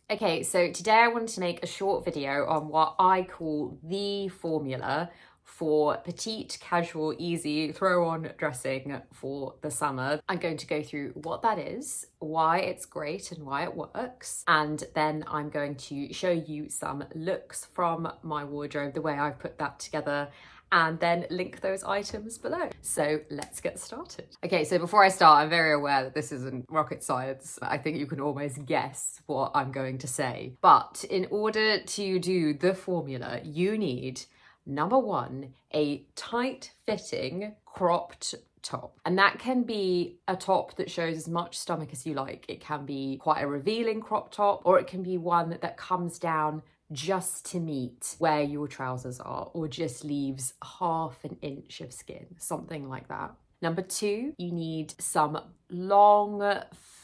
Okay, so today I wanted to make a short video on what I call the formula for petite, casual, easy, throw-on dressing for the summer. I'm going to go through what that is, why it's great and why it works, and then I'm going to show you some looks from my wardrobe, the way I've put that together, and then link those items below. So let's get started. Okay, so before I start, I'm very aware that this isn't rocket science. I think you can almost guess what I'm going to say. But in order to do the formula, you need, number one, a tight fitting cropped top. And that can be a top that shows as much stomach as you like. It can be quite a revealing crop top, or it can be one that comes down just to meet where your trousers are, or just leaves half an inch of skin, something like that. Number two, you need some long,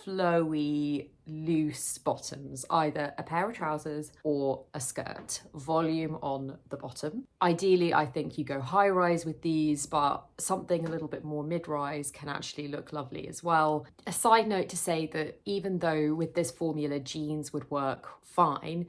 flowy, loose bottoms, either a pair of trousers or a skirt, volume on the bottom. Ideally, I think you go high rise with these, but something a little bit more mid-rise can actually look lovely as well. A side note to say that even though with this formula jeans would work fine,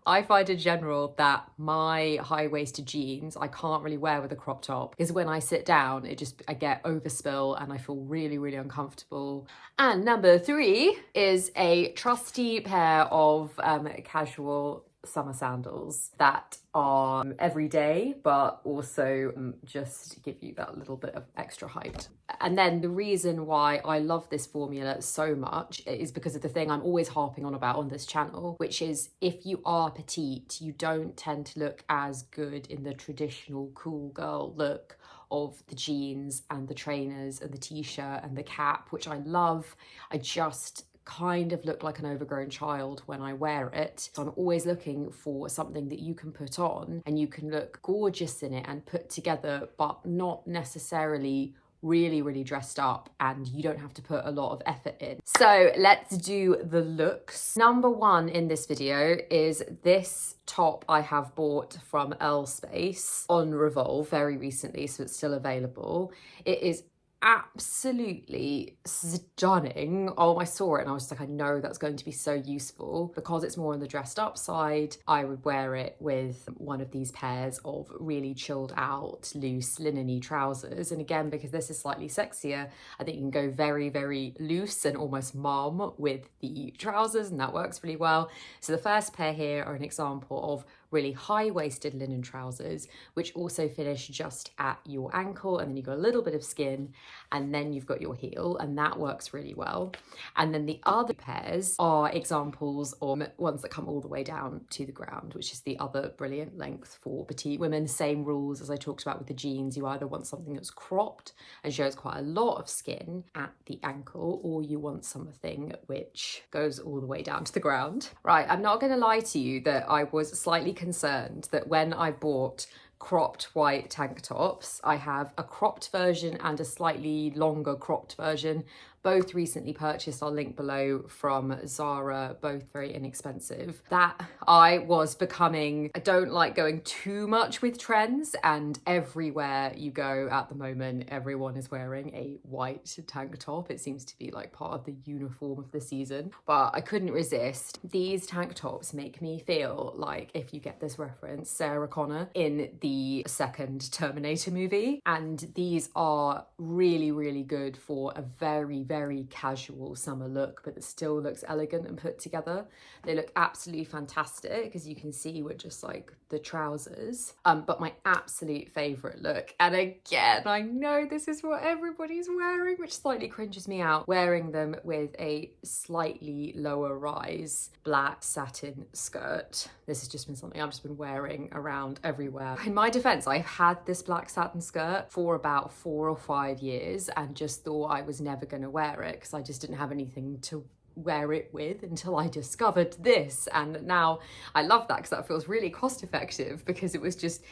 I find in general that my high-waisted jeans I can't really wear with a crop top, because when I sit down I get overspill and I feel really, really uncomfortable. And number three is a trusty pair of casual summer sandals that are everyday but also just give you that little bit of extra height. And then the reason why I love this formula so much is because of the thing I'm always harping on about on this channel, which is if you are petite, you don't tend to look as good in the traditional cool girl look of the jeans and the trainers and the t-shirt and the cap, which I love. I just kind of look like an overgrown child when I wear it. So I'm always looking for something that you can put on and you can look gorgeous in it and put together, but not necessarily really, really dressed up, and you don't have to put a lot of effort in. So let's do the looks. Number one in this video is this top I have bought from L Space on Revolve very recently, so it's still available. It is absolutely stunning. Oh, I saw it and I was like, I know that's going to be so useful. Because it's more on the dressed up side, I would wear it with one of these pairs of really chilled out loose linen-y trousers. And again, because this is slightly sexier, I think you can go very, very loose and almost mom with the trousers, and that works really well. So the first pair here are an example of really high-waisted linen trousers, which also finish just at your ankle, and then you've got a little bit of skin, and then you've got your heel, and that works really well. And then the other pairs are examples of ones that come all the way down to the ground, which is the other brilliant length for petite women. Same rules as I talked about with the jeans. You either want something that's cropped and shows quite a lot of skin at the ankle, or you want something which goes all the way down to the ground. Right, I'm not going to lie to you that I was slightly concerned that when I bought cropped white tank tops, I have a cropped version and a slightly longer cropped version, both recently purchased, I'll link below, from ZARA, both very inexpensive, that I was becoming, I don't like going too much with trends, and everywhere you go at the moment, everyone is wearing a white tank top. It seems to be like part of the uniform of the season, but I couldn't resist. These tank tops make me feel like, if you get this reference, Sarah Connor in the second Terminator movie. And these are really, really good for a very, very casual summer look, but it still looks elegant and put together. They look absolutely fantastic, as you can see with just like the trousers. But my absolute favorite look, and again, I know this is what everybody's wearing, which slightly cringes me out, wearing them with a slightly lower rise black satin skirt. This has just been something I've just been wearing around everywhere. In my defense, I've had this black satin skirt for about 4 or 5 years and just thought I was never going to wear it because I just didn't have anything to wear it with until I discovered this. And now I love that, because that feels really cost effective, because it was just,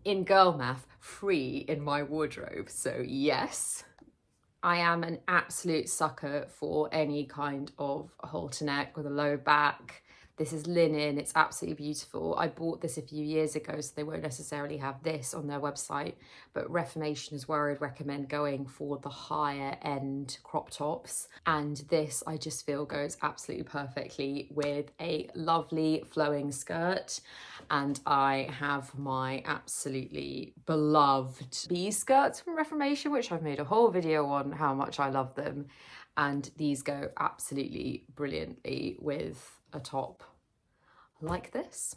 in girl math, free in my wardrobe. So yes, I am an absolute sucker for any kind of halter neck with a low back. This is linen, it's absolutely beautiful. I bought this a few years ago, so they won't necessarily have this on their website, but Reformation is where I'd recommend going for the higher end crop tops. And this, I just feel, goes absolutely perfectly with a lovely flowing skirt. And I have my absolutely beloved bee skirts from Reformation, which I've made a whole video on how much I love them. And these go absolutely brilliantly with a top like this.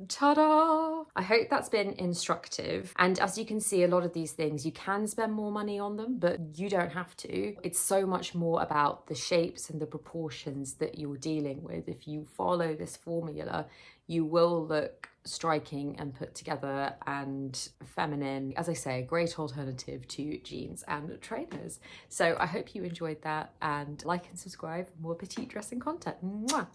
Ta-da! I hope that's been instructive. And as you can see, a lot of these things, you can spend more money on them, but you don't have to. It's so much more about the shapes and the proportions that you're dealing with. If you follow this formula, you will look striking and put together and feminine. As I say, a great alternative to jeans and trainers. So I hope you enjoyed that, and like and subscribe for more petite dressing content. Mwah!